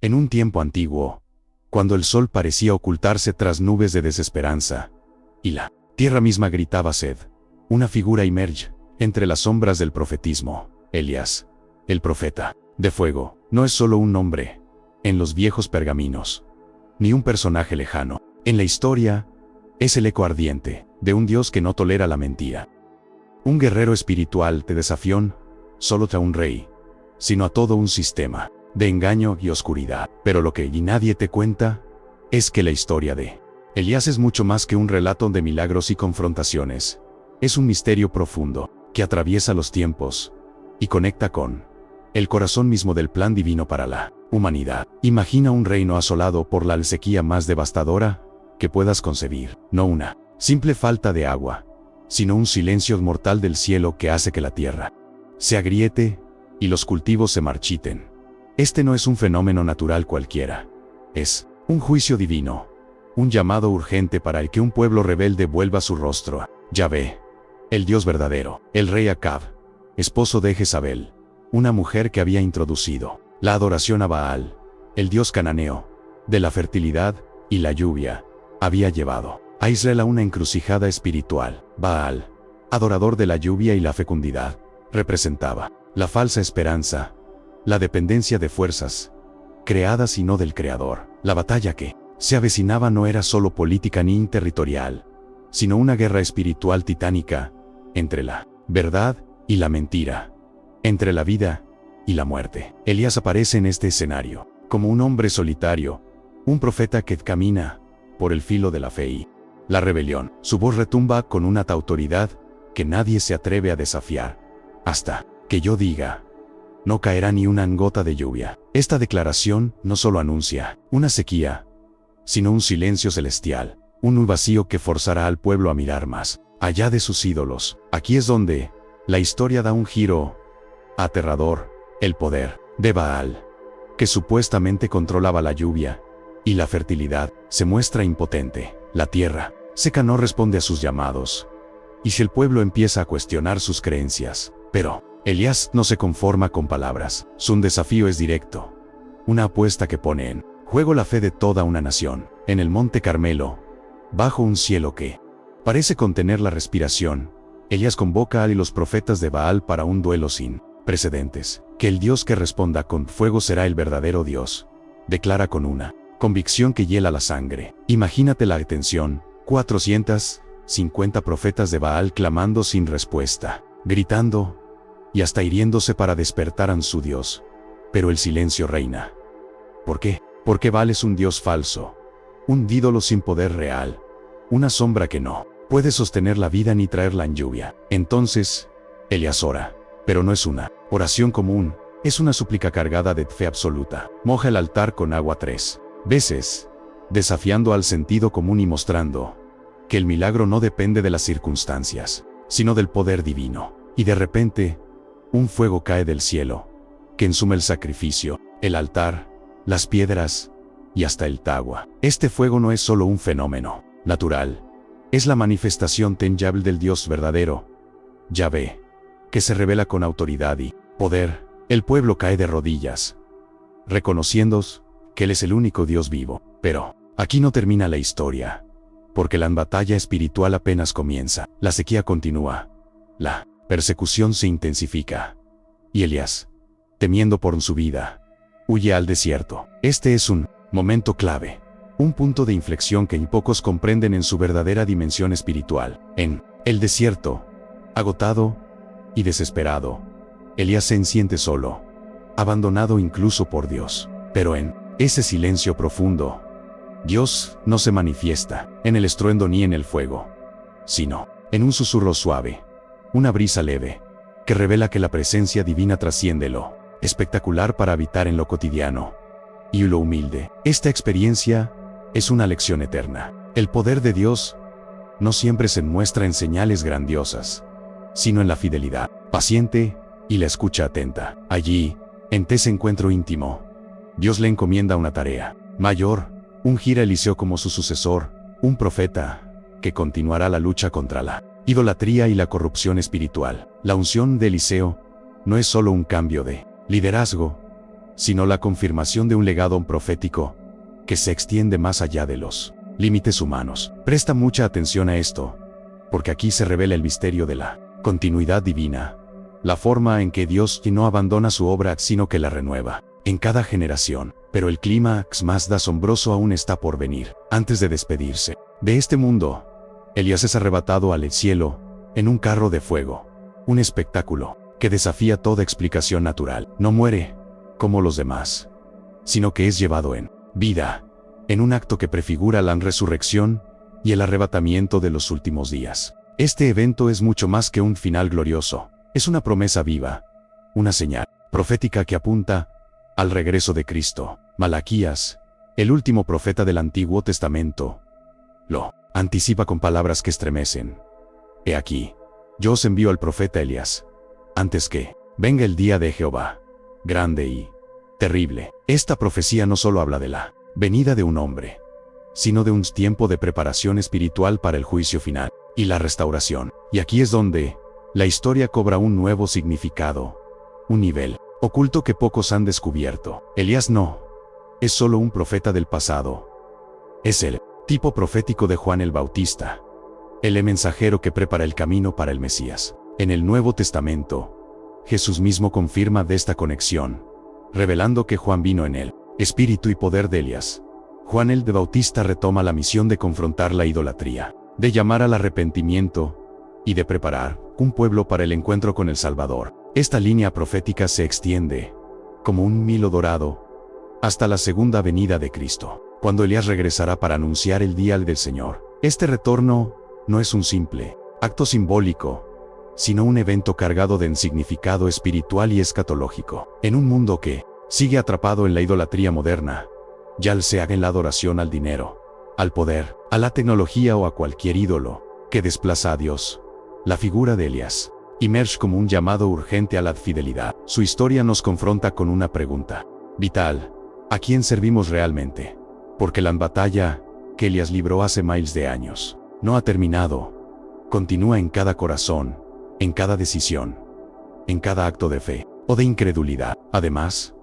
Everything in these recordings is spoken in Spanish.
En un tiempo antiguo, cuando el sol parecía ocultarse tras nubes de desesperanza, y la tierra misma gritaba sed, una figura emerge entre las sombras del profetismo. Elías, el profeta de fuego, no es solo un nombre en los viejos pergaminos, ni un personaje lejano. En la historia, es el eco ardiente de un Dios que no tolera la mentira. Un guerrero espiritual de desafión, solo a un rey, sino a todo un sistema de engaño y oscuridad. Pero lo que nadie te cuenta es que la historia de Elías es mucho más que un relato de milagros y confrontaciones. Es un misterio profundo que atraviesa los tiempos y conecta con el corazón mismo del plan divino para la humanidad. Imagina un reino asolado por la sequía más devastadora que puedas concebir. No una simple falta de agua, sino un silencio mortal del cielo que hace que la tierra se agriete y los cultivos se marchiten. Este no es un fenómeno natural cualquiera. Es un juicio divino, un llamado urgente para el que un pueblo rebelde vuelva su rostro a Yahvé, el Dios verdadero. El rey Acab, esposo de Jezabel, una mujer que había introducido la adoración a Baal, el dios cananeo, de la fertilidad y la lluvia, había llevado a Israel a una encrucijada espiritual. Baal, adorador de la lluvia y la fecundidad, representaba la falsa esperanza, la dependencia de fuerzas creadas y no del Creador. La batalla que se avecinaba no era solo política ni territorial, sino una guerra espiritual titánica entre la verdad y la mentira, entre la vida y la muerte. Elías aparece en este escenario como un hombre solitario, un profeta que camina por el filo de la fe y la rebelión. Su voz retumba con una autoridad que nadie se atreve a desafiar. Hasta que yo diga, no caerá ni una gota de lluvia. Esta declaración no solo anuncia una sequía, sino un silencio celestial, un vacío que forzará al pueblo a mirar más allá de sus ídolos. Aquí es donde la historia da un giro aterrador. El poder de Baal, que supuestamente controlaba la lluvia y la fertilidad, se muestra impotente. La tierra seca no responde a sus llamados, y si el pueblo empieza a cuestionar sus creencias. Pero Elías no se conforma con palabras. Su desafío es directo, una apuesta que pone en juego la fe de toda una nación. En el monte Carmelo, bajo un cielo que parece contener la respiración, Elías convoca a los profetas de Baal para un duelo sin precedentes. Que el Dios que responda con fuego será el verdadero Dios, declara con una convicción que hiela la sangre. Imagínate la atención, 450 profetas de Baal clamando sin respuesta, gritando y hasta hiriéndose para despertar a su Dios. Pero el silencio reina. ¿Por qué? Porque Baal es un Dios falso, un ídolo sin poder real, una sombra que no puede sostener la vida ni traerla en lluvia. Entonces, Elías ora, pero no es una oración común, es una súplica cargada de fe absoluta. Moja el altar con agua 3 veces, desafiando al sentido común y mostrando que el milagro no depende de las circunstancias, sino del poder divino. Y de repente, un fuego cae del cielo, que ensume el sacrificio, el altar, las piedras y hasta el agua. Este fuego no es solo un fenómeno natural, es la manifestación tangible del Dios verdadero, Yahvé, que se revela con autoridad y poder. El pueblo cae de rodillas, reconociendo que Él es el único Dios vivo. Pero aquí no termina la historia, porque la batalla espiritual apenas comienza. La sequía continúa, la persecución se intensifica, y Elías, temiendo por su vida, huye al desierto. Este es un momento clave, un punto de inflexión que pocos comprenden en su verdadera dimensión espiritual. En el desierto, agotado y desesperado, Elías se siente solo, abandonado incluso por Dios. Pero en ese silencio profundo, Dios no se manifiesta en el estruendo ni en el fuego, sino en un susurro suave, una brisa leve, que revela que la presencia divina trasciende lo espectacular para habitar en lo cotidiano y lo humilde. Esta experiencia es una lección eterna. El poder de Dios no siempre se muestra en señales grandiosas, sino en la fidelidad paciente y la escucha atenta. Allí, en ese encuentro íntimo, Dios le encomienda una tarea mayor, ungir a Eliseo como su sucesor, un profeta que continuará la lucha contra la idolatría y la corrupción espiritual. La unción de Eliseo no es solo un cambio de liderazgo, sino la confirmación de un legado profético que se extiende más allá de los límites humanos. Presta mucha atención a esto, porque aquí se revela el misterio de la continuidad divina, la forma en que Dios no abandona su obra sino que la renueva en cada generación. Pero el clímax más asombroso aún está por venir. Antes de despedirse de este mundo, Elías es arrebatado al cielo en un carro de fuego, un espectáculo que desafía toda explicación natural. No muere como los demás, sino que es llevado en vida, en un acto que prefigura la resurrección y el arrebatamiento de los últimos días. Este evento es mucho más que un final glorioso, es una promesa viva, una señal profética que apunta al regreso de Cristo. Malaquías, el último profeta del Antiguo Testamento, lo anticipa con palabras que estremecen. He aquí, yo os envío al profeta Elías, antes que venga el día de Jehová, grande y terrible. Esta profecía no solo habla de la venida de un hombre, sino de un tiempo de preparación espiritual para el juicio final y la restauración. Y aquí es donde la historia cobra un nuevo significado, un nivel oculto que pocos han descubierto. Elías no es solo un profeta del pasado, es el tipo profético de Juan el Bautista, el mensajero que prepara el camino para el Mesías. En el Nuevo Testamento, Jesús mismo confirma de esta conexión, revelando que Juan vino en el espíritu y poder de Elías. Juan el Bautista retoma la misión de confrontar la idolatría, de llamar al arrepentimiento y de preparar un pueblo para el encuentro con el Salvador. Esta línea profética se extiende, como un hilo dorado, hasta la segunda venida de Cristo, cuando Elías regresará para anunciar el día del Señor. Este retorno no es un simple acto simbólico, sino un evento cargado de significado espiritual y escatológico. En un mundo que sigue atrapado en la idolatría moderna, ya sea en la adoración al dinero, al poder, a la tecnología o a cualquier ídolo que desplaza a Dios, la figura de Elías emerge como un llamado urgente a la fidelidad. Su historia nos confronta con una pregunta vital: ¿a quién servimos realmente? Porque la batalla que Elías libró hace miles de años no ha terminado. Continúa en cada corazón, en cada decisión, en cada acto de fe o de incredulidad. Además,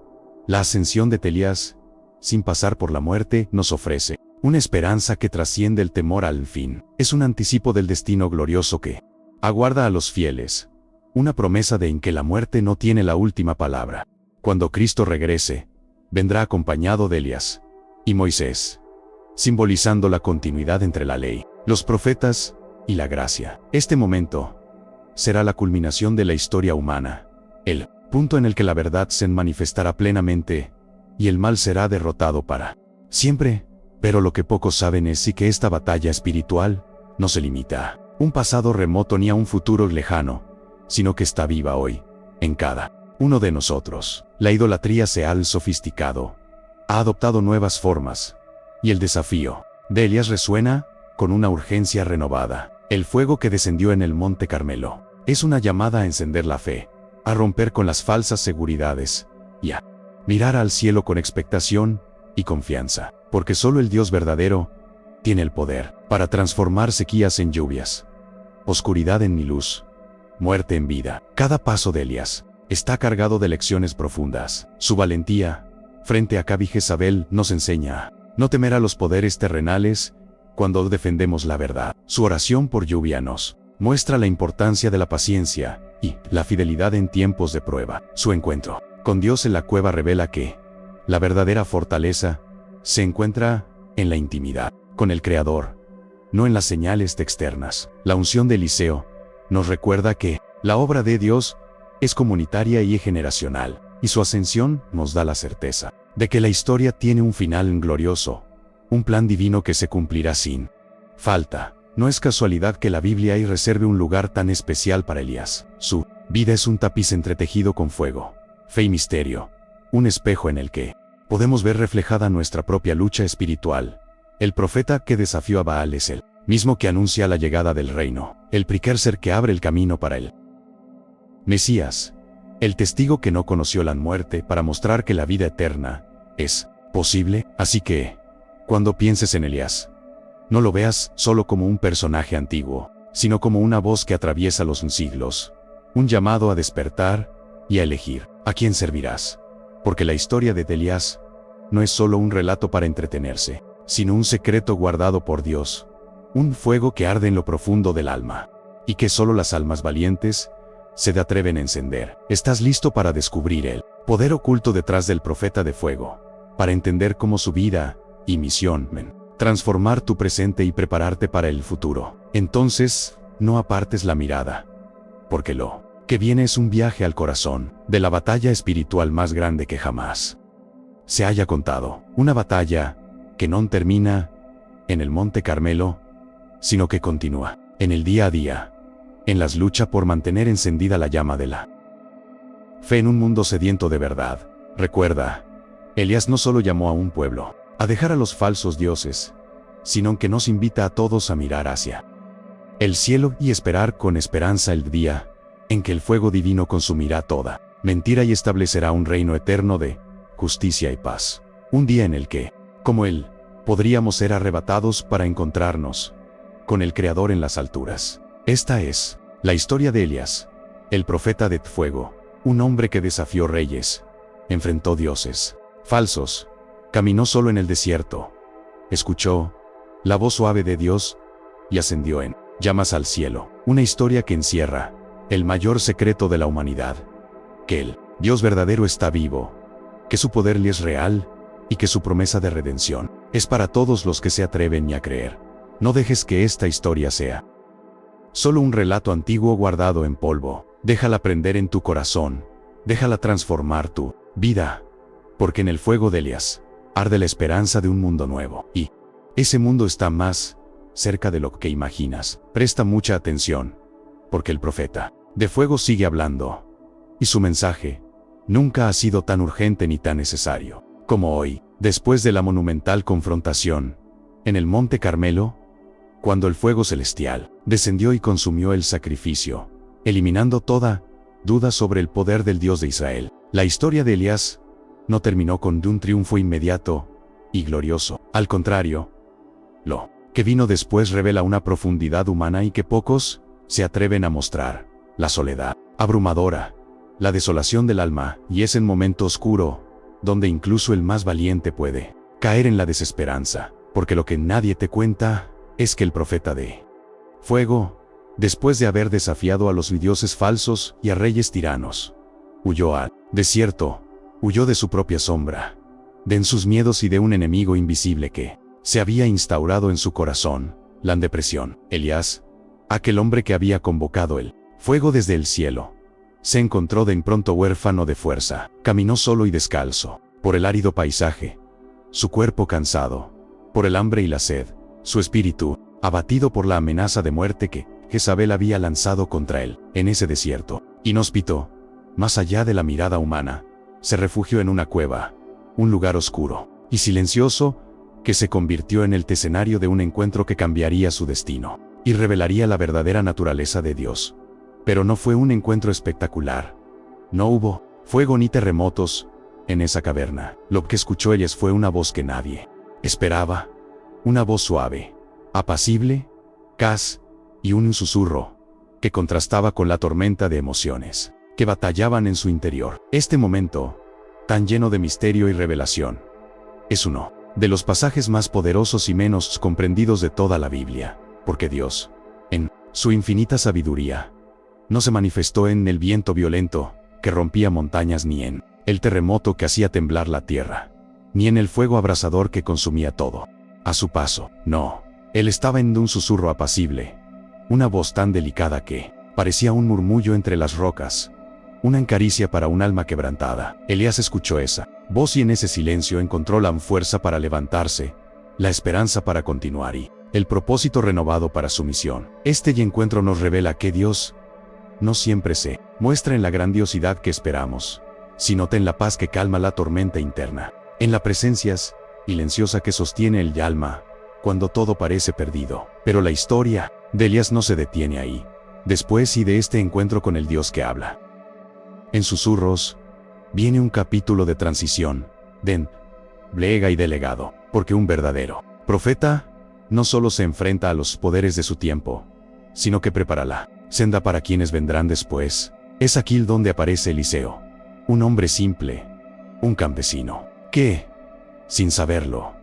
la ascensión de Elías, sin pasar por la muerte, nos ofrece una esperanza que trasciende el temor al fin. Es un anticipo del destino glorioso que aguarda a los fieles, una promesa de en que la muerte no tiene la última palabra. Cuando Cristo regrese, vendrá acompañado de Elías y Moisés, simbolizando la continuidad entre la ley, los profetas y la gracia. Este momento será la culminación de la historia humana, el punto en el que la verdad se manifestará plenamente y el mal será derrotado para siempre. Pero lo que pocos saben es que esta batalla espiritual no se limita a un pasado remoto ni a un futuro lejano, sino que está viva hoy, en cada uno de nosotros. La idolatría se ha sofisticado, ha adoptado nuevas formas, y el desafío de Elías resuena con una urgencia renovada. El fuego que descendió en el Monte Carmelo es una llamada a encender la fe, a romper con las falsas seguridades, y a mirar al cielo con expectación y confianza, porque solo el Dios verdadero tiene el poder para transformar sequías en lluvias, oscuridad en luz, muerte en vida. Cada paso de Elías está cargado de lecciones profundas. Su valentía frente a Acab y Jezabel nos enseña a no temer a los poderes terrenales cuando defendemos la verdad. Su oración por lluvia nos muestra la importancia de la paciencia y la fidelidad en tiempos de prueba. Su encuentro con Dios en la cueva revela que la verdadera fortaleza se encuentra en la intimidad con el Creador, no en las señales externas. La unción de Eliseo nos recuerda que la obra de Dios es comunitaria y generacional, y su ascensión nos da la certeza de que la historia tiene un final glorioso, un plan divino que se cumplirá sin falta. No es casualidad que la Biblia ahí reserve un lugar tan especial para Elías. Su vida es un tapiz entretejido con fuego, fe y misterio, un espejo en el que podemos ver reflejada nuestra propia lucha espiritual. El profeta que desafió a Baal es el mismo que anuncia la llegada del reino, el precursor que abre el camino para el Mesías, el testigo que no conoció la muerte para mostrar que la vida eterna es posible. Así que, cuando pienses en Elías, no lo veas solo como un personaje antiguo, sino como una voz que atraviesa los siglos, un llamado a despertar y a elegir a quién servirás. Porque la historia de Elías no es solo un relato para entretenerse, sino un secreto guardado por Dios, un fuego que arde en lo profundo del alma, y que solo las almas valientes se atreven a encender. ¿Estás listo para descubrir el poder oculto detrás del profeta de fuego? Para entender cómo su vida y misión transformar tu presente y prepararte para el futuro. Entonces, no apartes la mirada, porque lo que viene es un viaje al corazón de la batalla espiritual más grande que jamás se haya contado. Una batalla que no termina en el Monte Carmelo, sino que continúa en el día a día, en las luchas por mantener encendida la llama de la fe en un mundo sediento de verdad. Recuerda, Elías no solo llamó a un pueblo a dejar a los falsos dioses, sino que nos invita a todos a mirar hacia el cielo y esperar con esperanza el día en que el fuego divino consumirá toda mentira y establecerá un reino eterno de justicia y paz. Un día en el que, como él, podríamos ser arrebatados para encontrarnos con el Creador en las alturas. Esta es la historia de Elías, el profeta de fuego, un hombre que desafió reyes, enfrentó dioses falsos, caminó solo en el desierto, escuchó la voz suave de Dios y ascendió en llamas al cielo. Una historia que encierra el mayor secreto de la humanidad: que el Dios verdadero está vivo, que su poder le es real y que su promesa de redención es para todos los que se atreven a creer. No dejes que esta historia sea solo un relato antiguo guardado en polvo. Déjala prender en tu corazón, déjala transformar tu vida, porque en el fuego de Elías arde la esperanza de un mundo nuevo, y ese mundo está más cerca de lo que imaginas. Presta mucha atención, porque el profeta de fuego sigue hablando, y su mensaje nunca ha sido tan urgente ni tan necesario como hoy, después de la monumental confrontación en el Monte Carmelo, cuando el fuego celestial descendió y consumió el sacrificio, eliminando toda duda sobre el poder del Dios de Israel. La historia de Elías no terminó con un triunfo inmediato y glorioso. Al contrario, lo que vino después revela una profundidad humana y que pocos se atreven a mostrar: la soledad abrumadora, la desolación del alma, y es en momento oscuro donde incluso el más valiente puede caer en la desesperanza, porque lo que nadie te cuenta es que el profeta de fuego, después de haber desafiado a los dioses falsos y a reyes tiranos, huyó al desierto, huyó de su propia sombra, de sus miedos y de un enemigo invisible que se había instaurado en su corazón, la depresión. Elías, aquel hombre que había convocado el fuego desde el cielo, se encontró de pronto huérfano de fuerza. Caminó solo y descalzo por el árido paisaje, su cuerpo cansado por el hambre y la sed, su espíritu abatido por la amenaza de muerte que Jezabel había lanzado contra él. En ese desierto inhóspito, más allá de la mirada humana, se refugió en una cueva, un lugar oscuro y silencioso que se convirtió en el escenario de un encuentro que cambiaría su destino y revelaría la verdadera naturaleza de Dios. Pero no fue un encuentro espectacular. No hubo fuego ni terremotos en esa caverna. Lo que escuchó Elías fue una voz que nadie esperaba, una voz suave, apacible, y un susurro que contrastaba con la tormenta de emociones que batallaban en su interior. Este momento, tan lleno de misterio y revelación, es uno de los pasajes más poderosos y menos comprendidos de toda la Biblia, porque Dios, en su infinita sabiduría, no se manifestó en el viento violento que rompía montañas, ni en el terremoto que hacía temblar la tierra, ni en el fuego abrasador que consumía todo a su paso. No, él estaba en un susurro apacible, una voz tan delicada que parecía un murmullo entre las rocas, una caricia para un alma quebrantada. Elías escuchó esa voz y en ese silencio encontró la fuerza para levantarse, la esperanza para continuar y el propósito renovado para su misión. Este encuentro nos revela que Dios no siempre se muestra en la grandiosidad que esperamos, sino en la paz que calma la tormenta interna, en la presencia silenciosa que sostiene el alma cuando todo parece perdido. Pero la historia de Elías no se detiene ahí. Después de este encuentro con el Dios que habla en susurros, viene un capítulo de transición, de entrega y de legado, porque un verdadero profeta no solo se enfrenta a los poderes de su tiempo, sino que prepara la senda para quienes vendrán después. Es aquí donde aparece Eliseo, un hombre simple, un campesino, que, sin saberlo,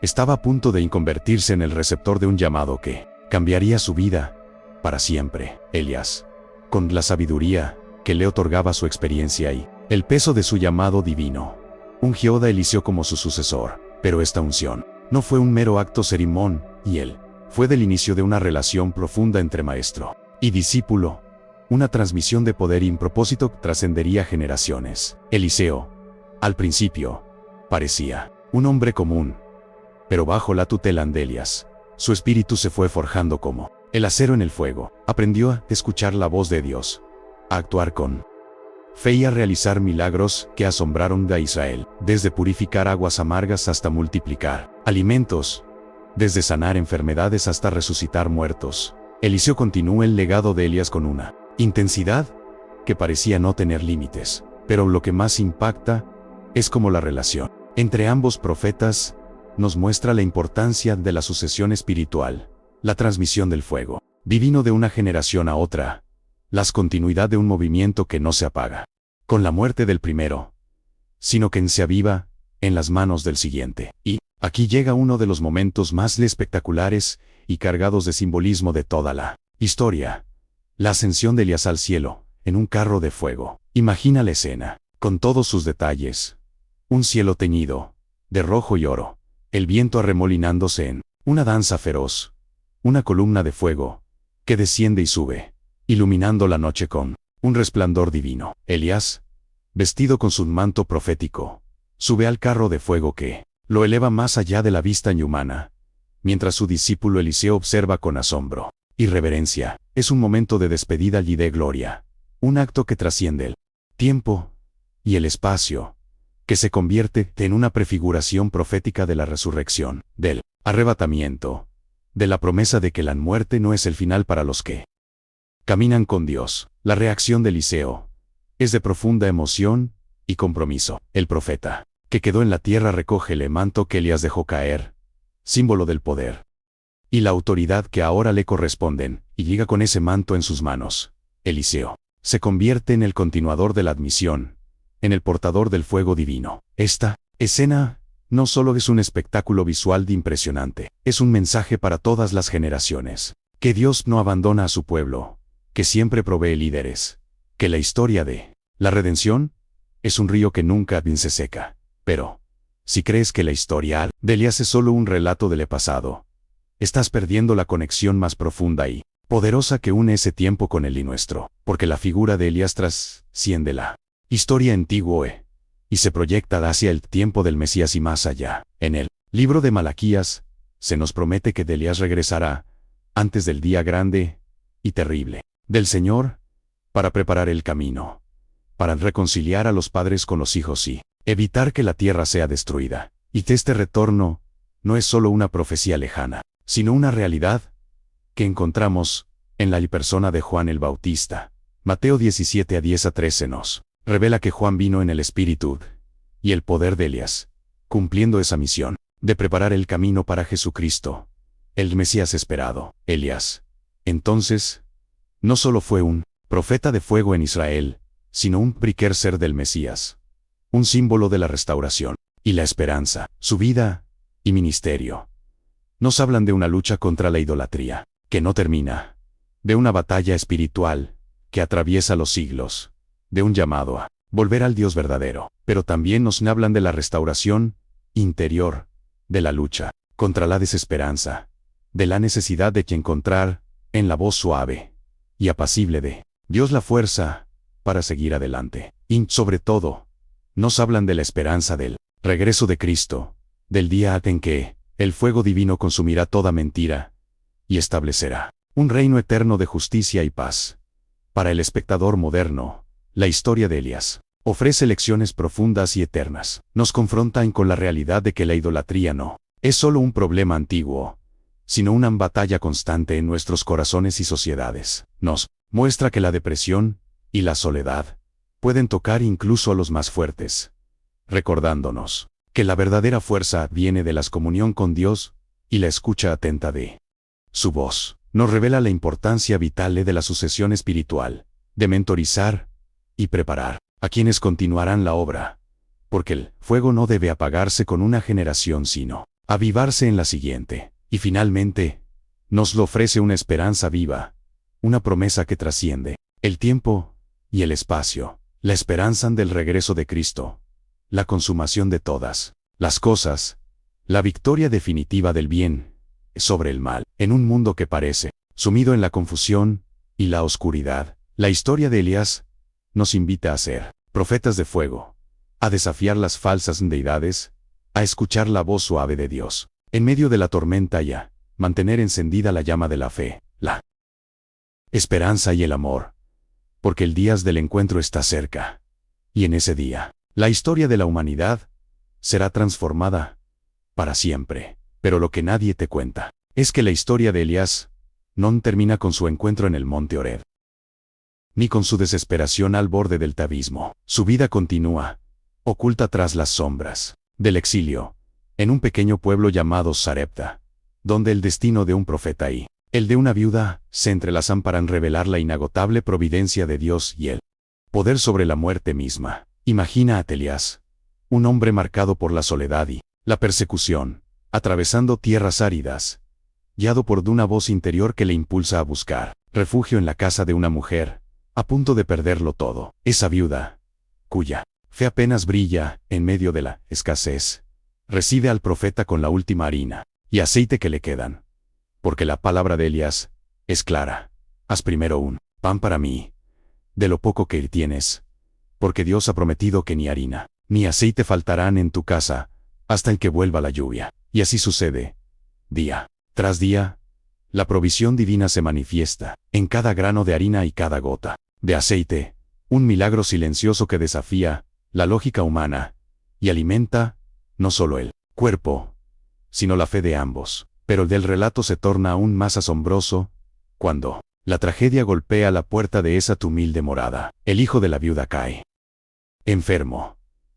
estaba a punto de convertirse en el receptor de un llamado que cambiaría su vida para siempre. Elías, con la sabiduría que le otorgaba su experiencia y el peso de su llamado divino, ungió a Eliseo como su sucesor. Pero esta unción no fue un mero acto ceremonial, fue del inicio de una relación profunda entre maestro y discípulo, una transmisión de poder y un propósito que trascendería generaciones. Eliseo, al principio, parecía un hombre común, pero bajo la tutela de Elías, su espíritu se fue forjando como el acero en el fuego. Aprendió a escuchar la voz de Dios, a actuar con fe y a realizar milagros que asombraron a Israel, desde purificar aguas amargas hasta multiplicar alimentos, desde sanar enfermedades hasta resucitar muertos. Eliseo continuó el legado de Elías con una intensidad que parecía no tener límites, pero lo que más impacta es cómo la relación entre ambos profetas nos muestra la importancia de la sucesión espiritual, la transmisión del fuego divino de una generación a otra, la continuidad de un movimiento que no se apaga con la muerte del primero, sino que se aviva en las manos del siguiente. Y aquí llega uno de los momentos más espectaculares y cargados de simbolismo de toda la historia: la ascensión de Elías al cielo, en un carro de fuego. Imagina la escena, con todos sus detalles: un cielo teñido de rojo y oro, el viento arremolinándose en una danza feroz, una columna de fuego que desciende y sube, iluminando la noche con un resplandor divino. Elías, vestido con su manto profético, sube al carro de fuego que lo eleva más allá de la vista humana, mientras su discípulo Eliseo observa con asombro y reverencia. Es un momento de despedida y de gloria, un acto que trasciende el tiempo y el espacio, que se convierte en una prefiguración profética de la resurrección, del arrebatamiento, de la promesa de que la muerte no es el final para los que caminan con Dios. La reacción de Eliseo es de profunda emoción y compromiso. El profeta, que quedó en la tierra, recoge el manto que Elías dejó caer, símbolo del poder y la autoridad que ahora le corresponden, y llega con ese manto en sus manos. Eliseo se convierte en el continuador de la admisión, en el portador del fuego divino. Esta escena no solo es un espectáculo visual de impresionante, es un mensaje para todas las generaciones: que Dios no abandona a su pueblo, que siempre provee líderes, que la historia de la redención es un río que nunca se seca. Pero, si crees que la historia de Elías es solo un relato del pasado, estás perdiendo la conexión más profunda y poderosa que une ese tiempo con el y nuestro, porque la figura de Elías trasciende la historia antigua y se proyecta hacia el tiempo del Mesías y más allá. En el libro de Malaquías se nos promete que Elías regresará antes del día grande y terrible del Señor, para preparar el camino, para reconciliar a los padres con los hijos y evitar que la tierra sea destruida. Y este retorno no es solo una profecía lejana, sino una realidad que encontramos en la persona de Juan el Bautista. Mateo 17 10 a 13 nos revela que Juan vino en el espíritu y el poder de Elías, cumpliendo esa misión de preparar el camino para Jesucristo, el Mesías esperado. Elías, entonces, no solo fue un profeta de fuego en Israel, sino un precursor del Mesías, un símbolo de la restauración y la esperanza. Su vida y ministerio nos hablan de una lucha contra la idolatría, que no termina, de una batalla espiritual que atraviesa los siglos, de un llamado a volver al Dios verdadero, pero también nos hablan de la restauración interior, de la lucha contra la desesperanza, de la necesidad de encontrar en la voz suave y apacible de Dios la fuerza para seguir adelante. Y, sobre todo, nos hablan de la esperanza del regreso de Cristo, del día en que el fuego divino consumirá toda mentira y establecerá un reino eterno de justicia y paz. Para el espectador moderno, la historia de Elías ofrece lecciones profundas y eternas. Nos confrontan con la realidad de que la idolatría no es solo un problema antiguo, sino una batalla constante en nuestros corazones y sociedades. Nos muestra que la depresión y la soledad pueden tocar incluso a los más fuertes, recordándonos que la verdadera fuerza viene de la comunión con Dios y la escucha atenta de su voz. Nos revela la importancia vital de la sucesión espiritual, de mentorizar y preparar a quienes continuarán la obra, porque el fuego no debe apagarse con una generación sino avivarse en la siguiente. Y finalmente, nos lo ofrece una esperanza viva, una promesa que trasciende el tiempo y el espacio, la esperanza del regreso de Cristo, la consumación de todas las cosas, la victoria definitiva del bien sobre el mal, en un mundo que parece sumido en la confusión y la oscuridad. La historia de Elías nos invita a ser profetas de fuego, a desafiar las falsas deidades, a escuchar la voz suave de Dios en medio de la tormenta y a mantener encendida la llama de la fe, la esperanza y el amor, porque el día del encuentro está cerca, y en ese día, la historia de la humanidad será transformada para siempre. Pero lo que nadie te cuenta es que la historia de Elías no termina con su encuentro en el monte Horeb, ni con su desesperación al borde del abismo. Su vida continúa, oculta tras las sombras del exilio, en un pequeño pueblo llamado Sarepta, donde el destino de un profeta y el de una viuda se entrelazan para revelar la inagotable providencia de Dios y el poder sobre la muerte misma. Imagina a Elías, un hombre marcado por la soledad y la persecución, atravesando tierras áridas, guiado por una voz interior que le impulsa a buscar refugio en la casa de una mujer, a punto de perderlo todo. Esa viuda, cuya fe apenas brilla en medio de la escasez, recibe al profeta con la última harina y aceite que le quedan, porque la palabra de Elías es clara: haz primero un pan para mí, de lo poco que tienes, porque Dios ha prometido que ni harina ni aceite faltarán en tu casa hasta el que vuelva la lluvia. Y así sucede. Día tras día, la provisión divina se manifiesta en cada grano de harina y cada gota de aceite, un milagro silencioso que desafía la lógica humana y alimenta no solo el cuerpo, sino la fe de ambos. Pero el del relato se torna aún más asombroso cuando la tragedia golpea la puerta de esa humilde morada. El hijo de la viuda cae enfermo,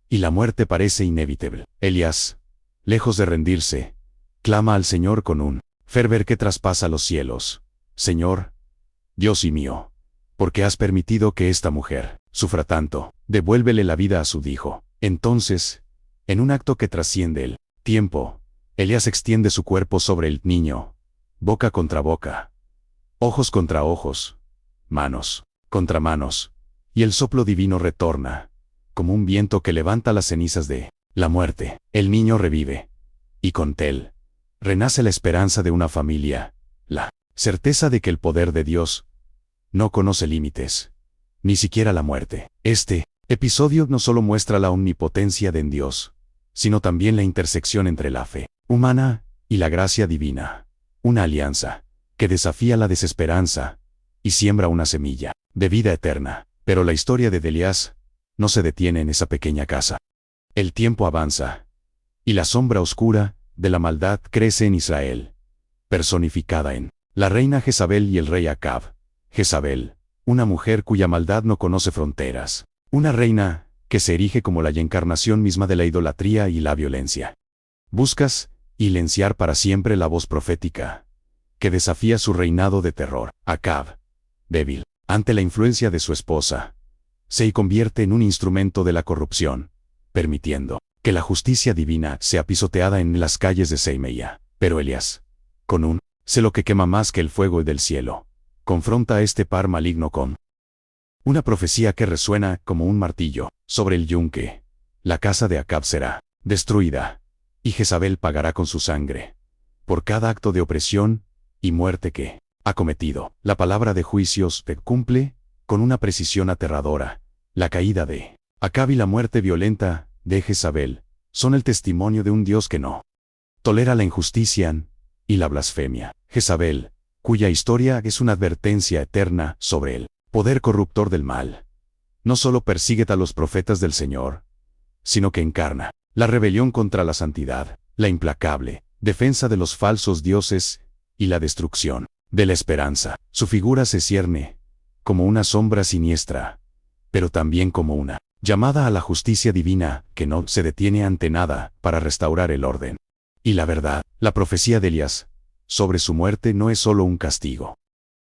y la muerte parece inevitable. Elías, lejos de rendirse, clama al Señor con un fervor que traspasa los cielos: Señor, Dios y mío, ¿por qué has permitido que esta mujer sufra tanto? Devuélvele la vida a su hijo. Entonces, en un acto que trasciende el tiempo, Elías extiende su cuerpo sobre el niño, boca contra boca, ojos contra ojos, manos contra manos, y el soplo divino retorna, como un viento que levanta las cenizas de la muerte. El niño revive, y con él renace la esperanza de una familia, la certeza de que el poder de Dios no conoce límites, ni siquiera la muerte. Este episodio no solo muestra la omnipotencia de Dios, sino también la intersección entre la fe humana y la gracia divina, una alianza que desafía la desesperanza y siembra una semilla de vida eterna. Pero la historia de Elías no se detiene en esa pequeña casa. El tiempo avanza, y la sombra oscura de la maldad crece en Israel, personificada en la reina Jezabel y el rey Acab. Jezabel, una mujer cuya maldad no conoce fronteras, una reina que se erige como la encarnación misma de la idolatría y la violencia. Buscas silenciar para siempre la voz profética que desafía su reinado de terror. Acab, débil ante la influencia de su esposa, se convierte en un instrumento de la corrupción, permitiendo que la justicia divina sea pisoteada en las calles de Seimeia. Pero Elías, con un celo que quema más que el fuego del cielo, confronta a este par maligno con una profecía que resuena como un martillo sobre el yunque: la casa de Acab será destruida, y Jezabel pagará con su sangre por cada acto de opresión y muerte que ha cometido. La palabra de juicios cumple con una precisión aterradora. La caída de Acab y la muerte violenta de Jezabel son el testimonio de un Dios que no tolera la injusticia y la blasfemia. Jezabel, cuya historia es una advertencia eterna sobre el poder corruptor del mal, no solo persigue a los profetas del Señor, sino que encarna la rebelión contra la santidad, la implacable defensa de los falsos dioses y la destrucción de la esperanza. Su figura se cierne como una sombra siniestra, pero también como una llamada a la justicia divina que no se detiene ante nada para restaurar el orden y la verdad. La profecía de Elías sobre su muerte no es solo un castigo,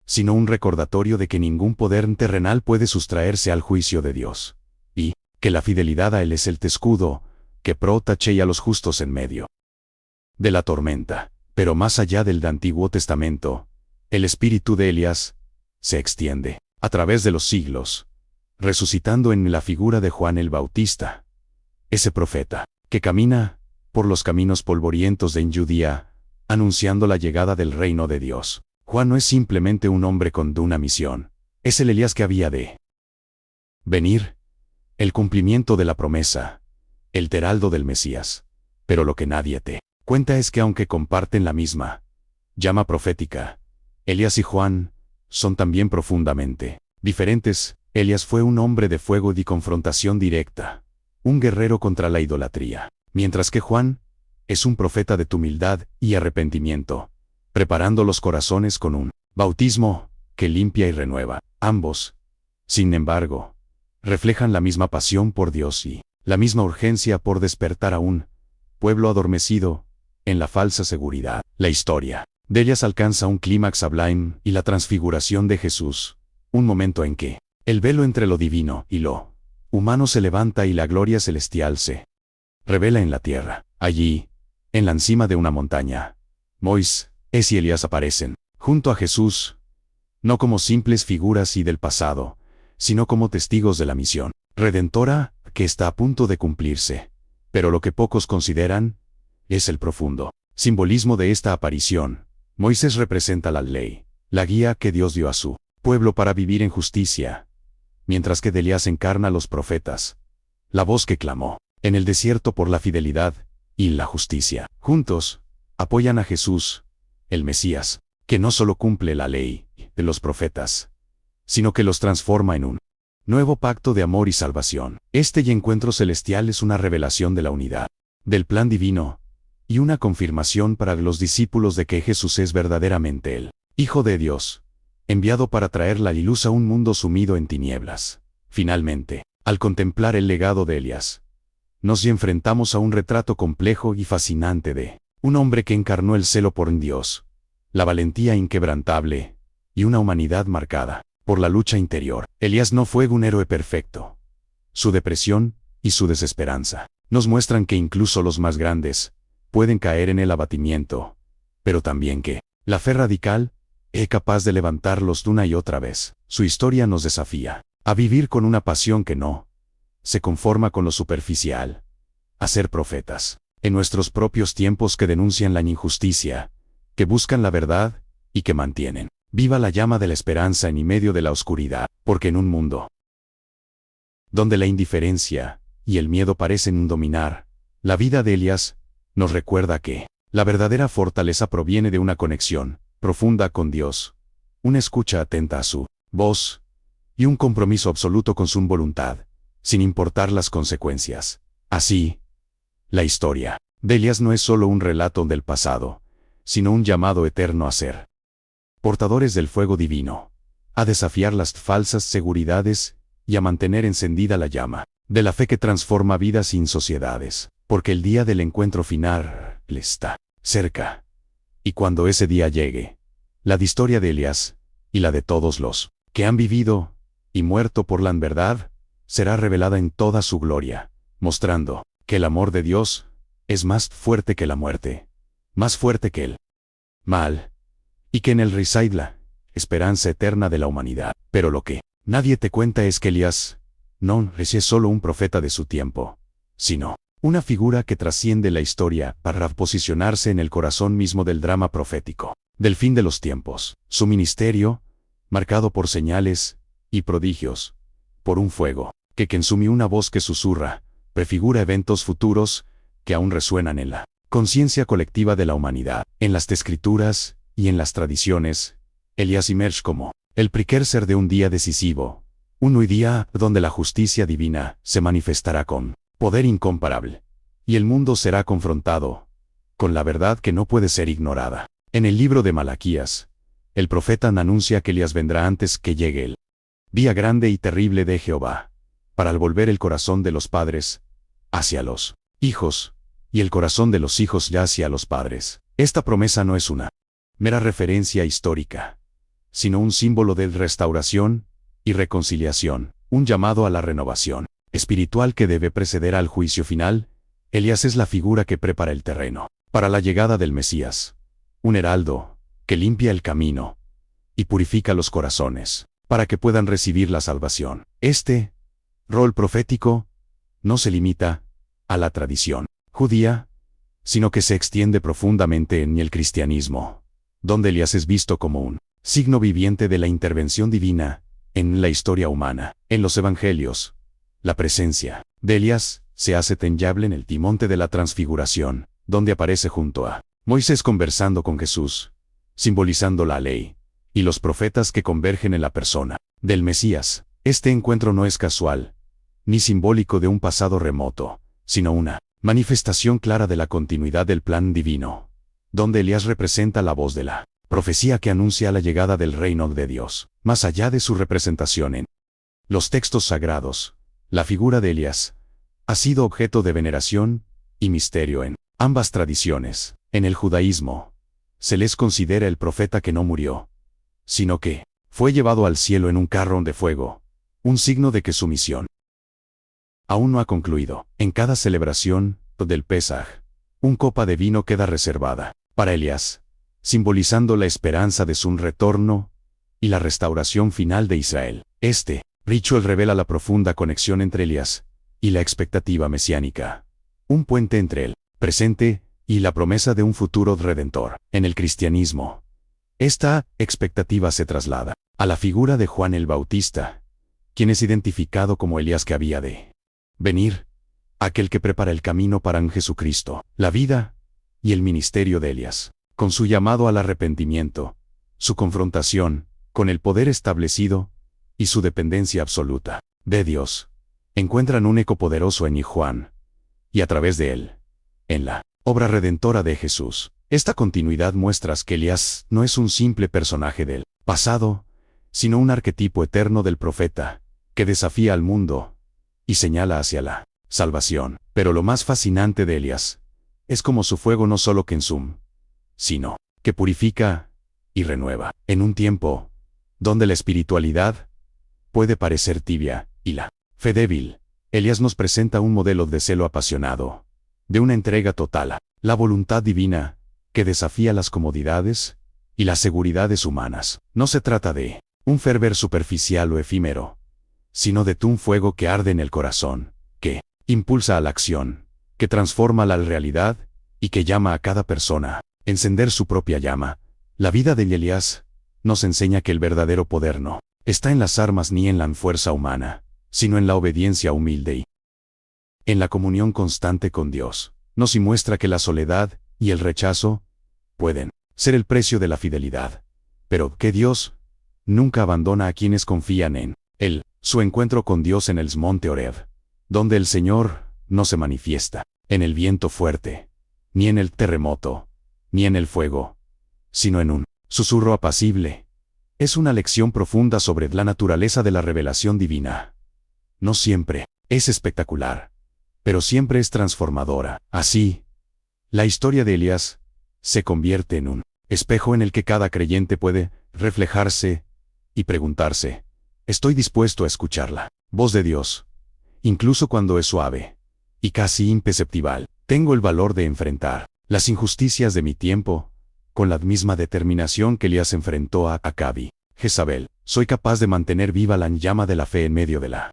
sino un recordatorio de que ningún poder terrenal puede sustraerse al juicio de Dios. Y que la fidelidad a Él es el escudo que protege a los justos en medio de la tormenta. Pero más allá del Antiguo Testamento, el espíritu de Elías se extiende a través de los siglos, resucitando en la figura de Juan el Bautista, ese profeta que camina por los caminos polvorientos de Judía, anunciando la llegada del reino de Dios. Juan no es simplemente un hombre con una misión, es el Elías que había de venir, el cumplimiento de la promesa, el heraldo del Mesías. Pero lo que nadie te cuenta es que aunque comparten la misma llama profética, Elías y Juan son también profundamente diferentes. Elías fue un hombre de fuego y confrontación directa, un guerrero contra la idolatría, mientras que Juan es un profeta de humildad y arrepentimiento, preparando los corazones con un bautismo que limpia y renueva. Ambos, sin embargo, reflejan la misma pasión por Dios y la misma urgencia por despertar a un pueblo adormecido en la falsa seguridad. La historia de Elías alcanza un clímax sublime y la transfiguración de Jesús, un momento en que el velo entre lo divino y lo humano se levanta y la gloria celestial se revela en la tierra. Allí, en la encima de una montaña, Moisés y Elías aparecen junto a Jesús, no como simples figuras del pasado, sino como testigos de la misión redentora que está a punto de cumplirse. Pero lo que pocos consideran es el profundo simbolismo de esta aparición. Moisés representa la ley, la guía que Dios dio a su pueblo para vivir en justicia, mientras que Elías encarna a los profetas, la voz que clamó en el desierto por la fidelidad y la justicia. Juntos, apoyan a Jesús, el Mesías, que no solo cumple la ley de los profetas, sino que los transforma en un nuevo pacto de amor y salvación. Este encuentro celestial es una revelación de la unidad del plan divino y una confirmación para los discípulos de que Jesús es verdaderamente el Hijo de Dios, enviado para traer la luz a un mundo sumido en tinieblas. Finalmente, al contemplar el legado de Elías, nos enfrentamos a un retrato complejo y fascinante de un hombre que encarnó el celo por Dios, la valentía inquebrantable y una humanidad marcada por la lucha interior. Elías no fue un héroe perfecto. Su depresión y su desesperanza nos muestran que incluso los más grandes pueden caer en el abatimiento, pero también que la fe radical es capaz de levantarlos una y otra vez. Su historia nos desafía a vivir con una pasión que no se conforma con lo superficial, a ser profetas en nuestros propios tiempos que denuncian la injusticia, que buscan la verdad y que mantienen viva la llama de la esperanza en medio de la oscuridad, porque en un mundo donde la indiferencia y el miedo parecen dominar, la vida de Elías nos recuerda que la verdadera fortaleza proviene de una conexión profunda con Dios, una escucha atenta a su voz y un compromiso absoluto con su voluntad, sin importar las consecuencias. Así, la historia de Elías no es solo un relato del pasado, sino un llamado eterno a ser portadores del fuego divino, a desafiar las falsas seguridades y a mantener encendida la llama de la fe que transforma vidas y sociedades, porque el día del encuentro final está cerca. Y cuando ese día llegue, la historia de Elías y la de todos los que han vivido y muerto por la verdad será revelada en toda su gloria, mostrando que el amor de Dios es más fuerte que la muerte, más fuerte que el mal, y que en él reside la esperanza eterna de la humanidad. Pero lo que nadie te cuenta es que Elías no es solo un profeta de su tiempo, sino una figura que trasciende la historia para posicionarse en el corazón mismo del drama profético del fin de los tiempos. Su ministerio, marcado por señales y prodigios, por un fuego que consume una voz que susurra, prefigura eventos futuros que aún resuenan en la conciencia colectiva de la humanidad. En las escrituras y en las tradiciones, Elías emerge como el precursor de un día decisivo, un día donde la justicia divina se manifestará con poder incomparable, y el mundo será confrontado con la verdad que no puede ser ignorada. En el libro de Malaquías, el profeta anuncia que Elías vendrá antes que llegue el día grande y terrible de Jehová, para volver el corazón de los padres hacia los hijos, y el corazón de los hijos ya hacia los padres. Esta promesa no es una mera referencia histórica, sino un símbolo de restauración y reconciliación, un llamado a la renovación espiritual que debe preceder al juicio final, Elías es la figura que prepara el terreno para la llegada del Mesías, un heraldo que limpia el camino y purifica los corazones para que puedan recibir la salvación. Este rol profético no se limita a la tradición judía, sino que se extiende profundamente en el cristianismo, donde Elías es visto como un signo viviente de la intervención divina en la historia humana. En los evangelios, la presencia de Elías se hace tangible en el monte de la transfiguración, donde aparece junto a Moisés conversando con Jesús, simbolizando la ley y los profetas que convergen en la persona del Mesías. Este encuentro no es casual, ni simbólico de un pasado remoto, sino una manifestación clara de la continuidad del plan divino, donde Elías representa la voz de la profecía que anuncia la llegada del reino de Dios. Más allá de su representación en los textos sagrados, la figura de Elías ha sido objeto de veneración y misterio en ambas tradiciones. En el judaísmo, se les considera el profeta que no murió, sino que fue llevado al cielo en un carro de fuego, un signo de que su misión aún no ha concluido. En cada celebración del Pesaj, una copa de vino queda reservada para Elías, simbolizando la esperanza de su retorno y la restauración final de Israel. Este ritual revela la profunda conexión entre Elías y la expectativa mesiánica, un puente entre el presente y la promesa de un futuro redentor. En el cristianismo, esta expectativa se traslada a la figura de Juan el Bautista, quien es identificado como Elías que había de venir, aquel que prepara el camino para Jesucristo. La vida y el ministerio de Elías, con su llamado al arrepentimiento, su confrontación con el poder establecido y su dependencia absoluta de Dios, encuentran un eco poderoso en Juan, y a través de él, en la obra redentora de Jesús. Esta continuidad muestra que Elías no es un simple personaje del pasado, sino un arquetipo eterno del profeta, que desafía al mundo y señala hacia la salvación. Pero lo más fascinante de Elías es como su fuego no solo consume, sino que purifica y renueva. En un tiempo donde la espiritualidad puede parecer tibia y la fe débil, Elías nos presenta un modelo de celo apasionado, de una entrega total a la voluntad divina, que desafía las comodidades y las seguridades humanas. No se trata de un fervor superficial o efímero, sino de un fuego que arde en el corazón, que impulsa a la acción, que transforma la realidad y que llama a cada persona a encender su propia llama. La vida de Elías nos enseña que el verdadero poder no está en las armas ni en la fuerza humana, sino en la obediencia humilde y en la comunión constante con Dios. Nos muestra que la soledad y el rechazo pueden ser el precio de la fidelidad, pero que Dios nunca abandona a quienes confían en Él. Su encuentro con Dios en el monte Horeb, donde el Señor no se manifiesta en el viento fuerte, ni en el terremoto, ni en el fuego, sino en un susurro apacible, es una lección profunda sobre la naturaleza de la revelación divina. No siempre es espectacular, pero siempre es transformadora. Así, la historia de Elías se convierte en un espejo en el que cada creyente puede reflejarse y preguntarse: ¿estoy dispuesto a escuchar la voz de Dios, incluso cuando es suave y casi imperceptible? ¿Tengo el valor de enfrentar las injusticias de mi tiempo con la misma determinación que Elías enfrentó a Acab y Jezabel? ¿Soy capaz de mantener viva la llama de la fe en medio de la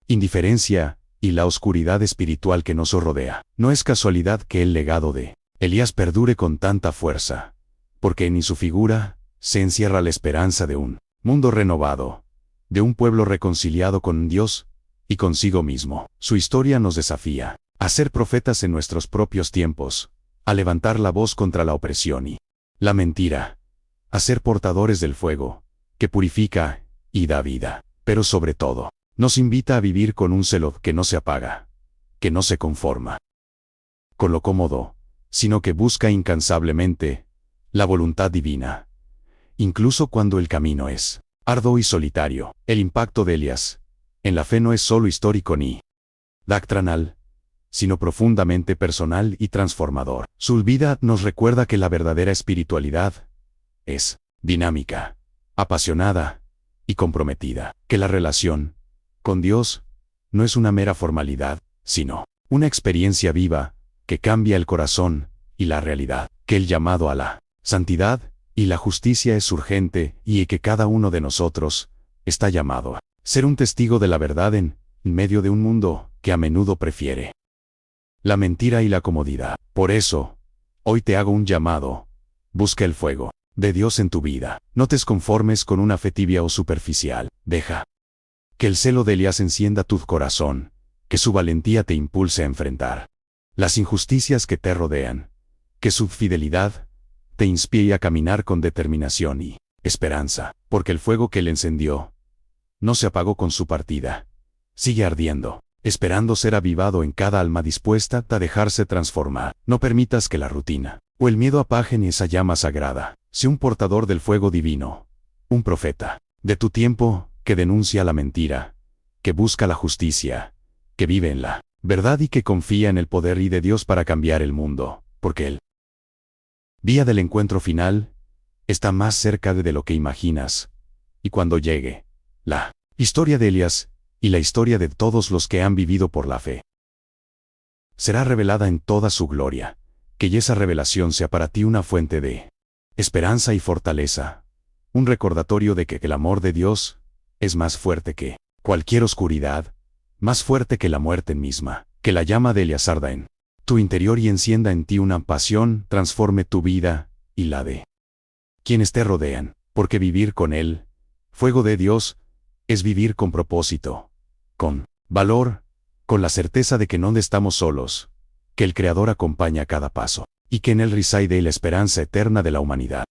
indiferencia y la oscuridad espiritual que nos rodea? No es casualidad que el legado de Elías perdure con tanta fuerza, porque en su figura se encierra la esperanza de un mundo renovado, de un pueblo reconciliado con Dios y consigo mismo. Su historia nos desafía a ser profetas en nuestros propios tiempos, a levantar la voz contra la opresión y la mentira, a ser portadores del fuego, que purifica y da vida, pero sobre todo, nos invita a vivir con un celo que no se apaga, que no se conforma con lo cómodo, sino que busca incansablemente la voluntad divina, incluso cuando el camino es arduo y solitario. El impacto de Elías en la fe no es solo histórico ni doctrinal, sino profundamente personal y transformador. Su vida nos recuerda que la verdadera espiritualidad es dinámica, apasionada y comprometida, que la relación con Dios no es una mera formalidad, sino una experiencia viva, que cambia el corazón y la realidad, que el llamado a la santidad y la justicia es urgente y que cada uno de nosotros está llamado a ser un testigo de la verdad en medio de un mundo que a menudo prefiere la mentira y la comodidad. Por eso, hoy te hago un llamado: busca el fuego de Dios en tu vida. No te conformes con una fe tibia o superficial. Deja que el celo de Elías encienda tu corazón, que su valentía te impulse a enfrentar las injusticias que te rodean, que su fidelidad te inspire a caminar con determinación y esperanza, porque el fuego que él encendió no se apagó con su partida. Sigue ardiendo, esperando ser avivado en cada alma dispuesta a dejarse transformar. No permitas que la rutina o el miedo apaguen esa llama sagrada. Sé un portador del fuego divino, un profeta de tu tiempo que denuncia la mentira, que busca la justicia, que vive en la verdad y que confía en el poder y de Dios para cambiar el mundo, porque el día del encuentro final está más cerca de lo que imaginas. Y cuando llegue la historia de Elías y la historia de todos los que han vivido por la fe, será revelada en toda su gloria, que esa revelación sea para ti una fuente de esperanza y fortaleza, un recordatorio de que el amor de Dios es más fuerte que cualquier oscuridad, más fuerte que la muerte misma, que la llama de Elías arda en tu interior y encienda en ti una pasión, transforme tu vida y la de quienes te rodean, porque vivir con Él, fuego de Dios, es vivir con propósito, con valor, con la certeza de que no estamos solos, que el Creador acompaña cada paso, y que en Él reside la esperanza eterna de la humanidad.